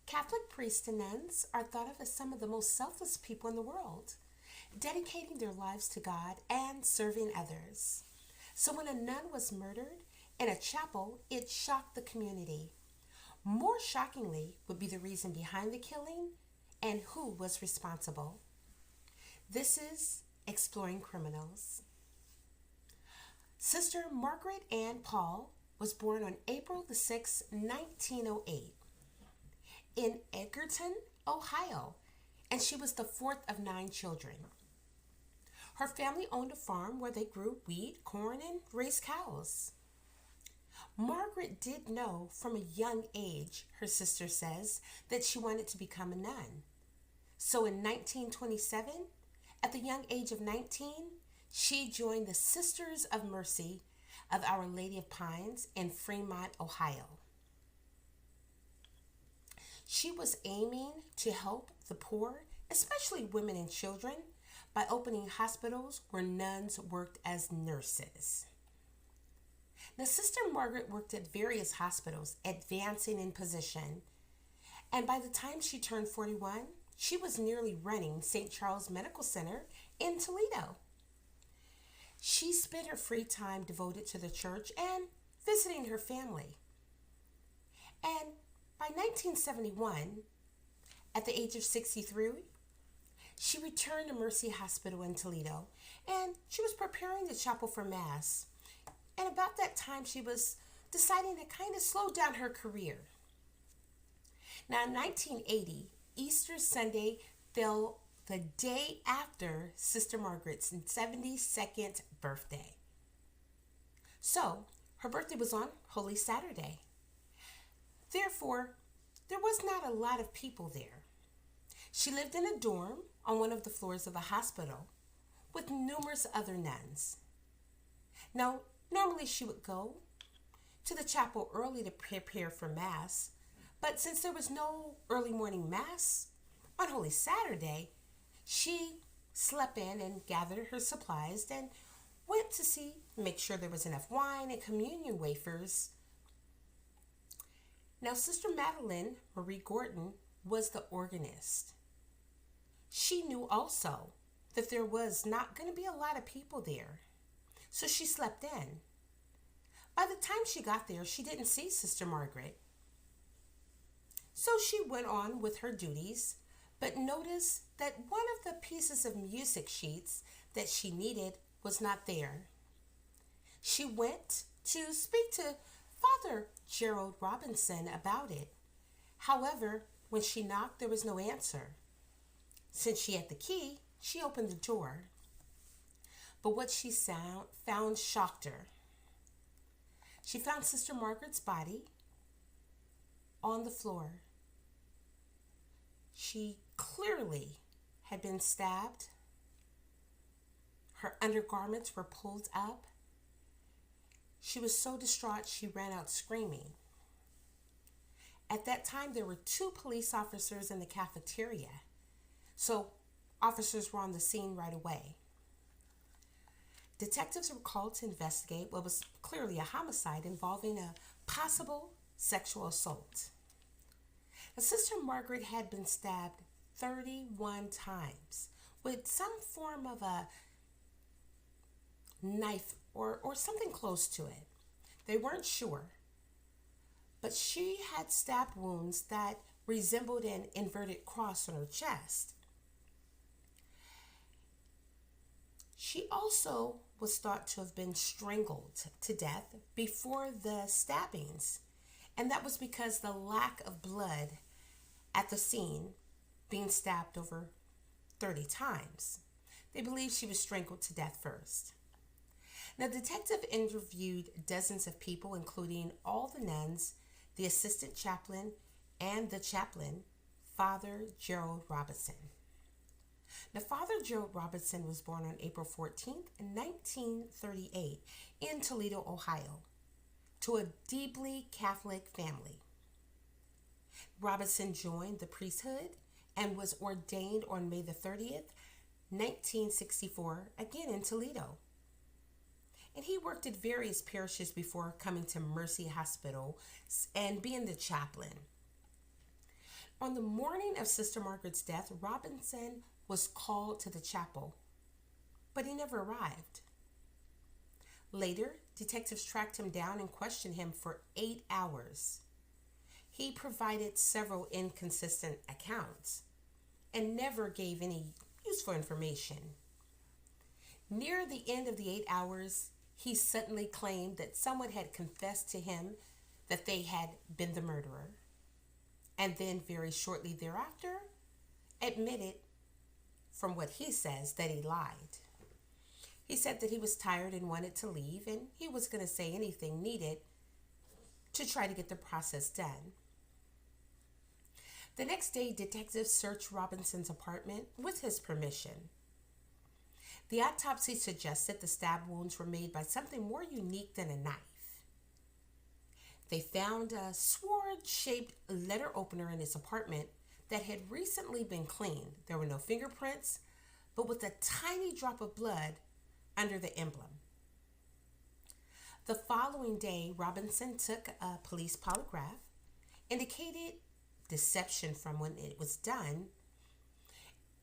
Catholic priests and nuns are thought of as some of the most selfless people in the world, dedicating their lives to God and serving others. So when a nun was murdered in a chapel, it shocked the community. More shockingly would be the reason behind the killing and who was responsible. This is Exploring Criminals. Sister Margaret Ann Pahl was born on April the 6th, 1908 in Edgerton, Ohio, and she was the fourth of 9 children. Her family owned a farm where they grew wheat, corn, and raised cows. Margaret did know from a young age, her sister says, that she wanted to become a nun. So in 1927, at the young age of 19, she joined the Sisters of Mercy of Our Lady of Pines in Fremont, Ohio. She was aiming to help the poor, especially women and children, by opening hospitals where nuns worked as nurses. Now, Sister Margaret worked at various hospitals, advancing in position, and by the time she turned 41, she was nearly running St. Charles Medical Center in Toledo. She spent her free time devoted to the church and visiting her family. And by 1971, at the age of 63, she returned to Mercy Hospital in Toledo, and she was preparing the chapel for Mass. And about that time, she was deciding to kind of slow down her career. Now, in 1980, Easter Sunday fell the day after Sister Margaret's 72nd birthday. So, her birthday was on Holy Saturday. Therefore, there was not a lot of people there. She lived in a dorm on one of the floors of a hospital with numerous other nuns. Now, normally she would go to the chapel early to prepare for Mass, but since there was no early morning Mass on Holy Saturday, she slept in and gathered her supplies and went to make sure there was enough wine and communion wafers. Now, Sister Madeline Marie Gordon was the organist. She knew also that there was not going to be a lot of people there, so she slept in. By the time she got there, she didn't see Sister Margaret. So she went on with her duties, but noticed that one of the pieces of music sheets that she needed was not there. She went to speak to Father Gerald Robinson about it. However, when she knocked, there was no answer. Since she had the key, she opened the door. But what she found shocked her. She found Sister Margaret's body on the floor. She clearly had been stabbed. Her undergarments were pulled up. She was so distraught she ran out screaming. At that time, there were 2 police officers in the cafeteria, so officers were on the scene right away. Detectives were called to investigate what was clearly a homicide involving a possible sexual assault. Now, Sister Margaret had been stabbed 31 times with some form of a knife or something close to it. They weren't sure, but she had stab wounds that resembled an inverted cross on her chest. She also was thought to have been strangled to death before the stabbings, and that was because the lack of blood at the scene, being stabbed over 30 times. They believe she was strangled to death first. Now, the detective interviewed dozens of people, including all the nuns, the assistant chaplain, and the chaplain, Father Gerald Robinson. Now, Father Gerald Robinson was born on April 14th, 1938, in Toledo, Ohio, to a deeply Catholic family. Robinson joined the priesthood and was ordained on May the 30th, 1964, again in Toledo. And he worked at various parishes before coming to Mercy Hospital and being the chaplain. On the morning of Sister Margaret's death, Robinson was called to the chapel, but he never arrived. Later, detectives tracked him down and questioned him for 8 hours. He provided several inconsistent accounts and never gave any useful information. Near the end of the 8 hours, he suddenly claimed that someone had confessed to him that they had been the murderer, and then very shortly thereafter admitted, from what he says, that he lied. He said that he was tired and wanted to leave, and he was going to say anything needed to try to get the process done. The next day, detectives searched Robinson's apartment with his permission. The autopsy suggested the stab wounds were made by something more unique than a knife. They found a sword-shaped letter opener in his apartment that had recently been cleaned. There were no fingerprints, but with a tiny drop of blood under the emblem. The following day, Robinson took a police polygraph, indicated deception from when it was done,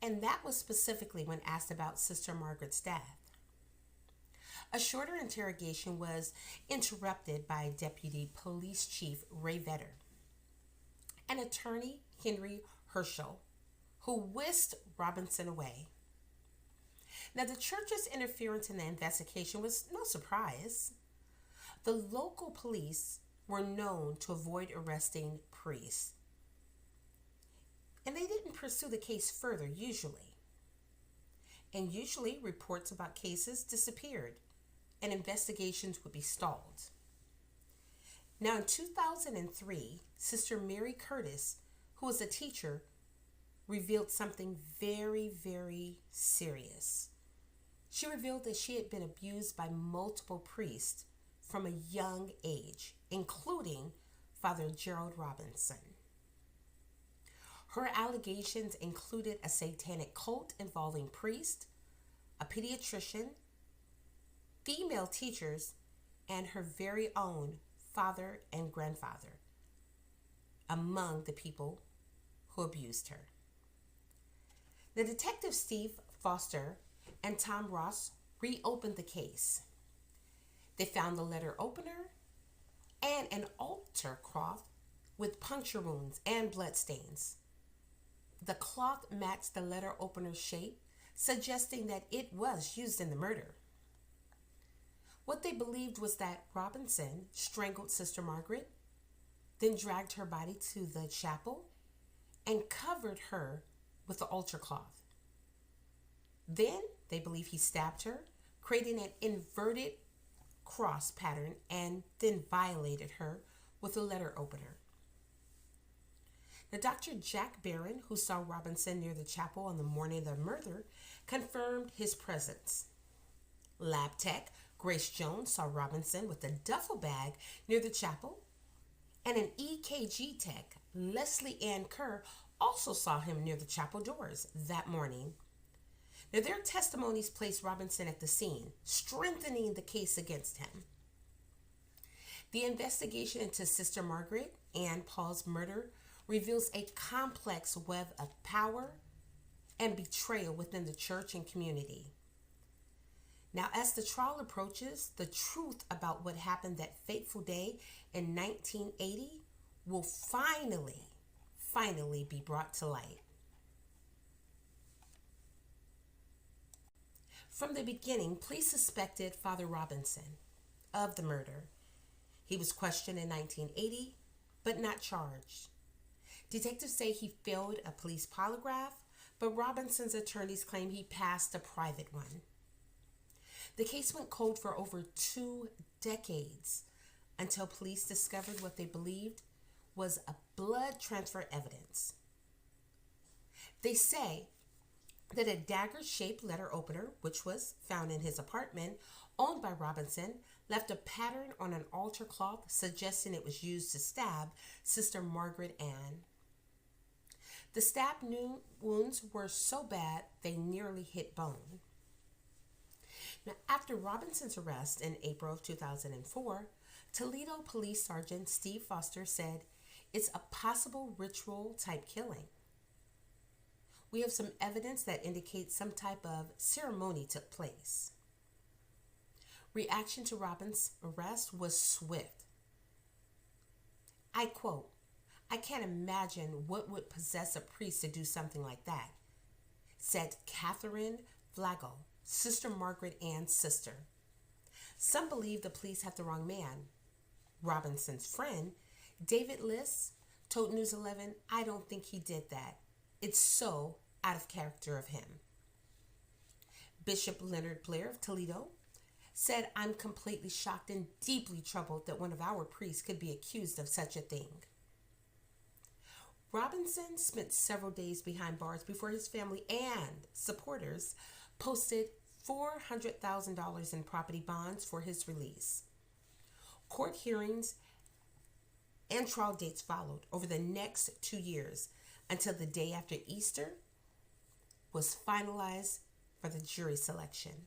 and that was specifically when asked about Sister Margaret's death. A shorter interrogation was interrupted by Deputy Police Chief Ray Vedder and attorney Henry Herschel, who whisked Robinson away. Now, the church's interference in the investigation was no surprise. The local police were known to avoid arresting priests, and they didn't pursue the case further usually. And usually reports about cases disappeared and investigations would be stalled. Now, in 2003, Sister Mary Curtis, who was a teacher, revealed something very, very serious. She revealed that she had been abused by multiple priests from a young age, including Father Gerald Robinson. Her allegations included a satanic cult involving priests, a pediatrician, female teachers, and her very own father and grandfather among the people who abused her. The detectives Steve Foster and Tom Ross reopened the case. They found the letter opener and an altar cloth with puncture wounds and blood stains. The cloth matched the letter opener's shape, suggesting that it was used in the murder. What they believed was that Robinson strangled Sister Margaret, then dragged her body to the chapel and covered her with the altar cloth. Then they believe he stabbed her, creating an inverted cross pattern, and then violated her with a letter opener. Now, Dr. Jack Barron, who saw Robinson near the chapel on the morning of the murder, confirmed his presence. Lab tech Grace Jones saw Robinson with a duffel bag near the chapel, and an EKG tech, Leslie Ann Kerr, also saw him near the chapel doors that morning. Now, their testimonies placed Robinson at the scene, strengthening the case against him. The investigation into Sister Margaret and Paul's murder reveals a complex web of power and betrayal within the church and community. Now, as the trial approaches, the truth about what happened that fateful day in 1980 will finally be brought to light. From the beginning, police suspected Father Robinson of the murder. He was questioned in 1980, but not charged. Detectives say he failed a police polygraph, but Robinson's attorneys claim he passed a private one. The case went cold for over 2 decades until police discovered what they believed was a blood transfer evidence. They say that a dagger-shaped letter opener, which was found in his apartment, owned by Robinson, left a pattern on an altar cloth suggesting it was used to stab Sister Margaret Ann. The stab wounds were so bad they nearly hit bone. Now, after Robinson's arrest in April of 2004, Toledo Police Sergeant Steve Foster said, it's a possible ritual type killing. We have some evidence that indicates some type of ceremony took place. Reaction to Robin's arrest was swift. I quote, "I can't imagine what would possess a priest to do something like that," said Catherine Flagel, Sister Margaret Ann's sister. Some believe the police had the wrong man. Robinson's friend, David Liss, told News 11, "I don't think he did that. It's so out of character of him." Bishop Leonard Blair of Toledo said, "I'm completely shocked and deeply troubled that one of our priests could be accused of such a thing." Robinson spent several days behind bars before his family and supporters posted $400,000 in property bonds for his release. Court hearings and trial dates followed over the next 2 years until the day after Easter was finalized for the jury selection.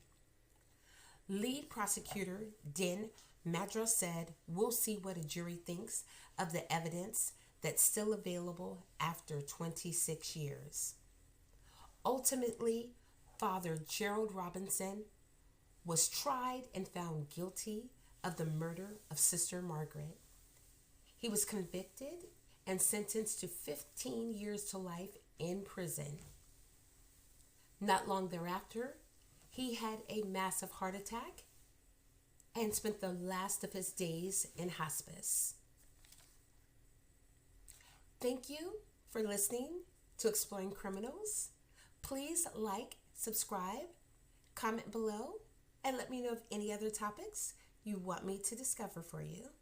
Lead prosecutor Den Madras said, "We'll see what a jury thinks of the evidence that's still available after 26 years. Ultimately, Father Gerald Robinson was tried and found guilty of the murder of Sister Margaret. He was convicted and sentenced to 15 years to life in prison. Not long thereafter, he had a massive heart attack and spent the last of his days in hospice." Thank you for listening to Exploring Criminals. Please like, subscribe, comment below, and let me know of any other topics you want me to discover for you.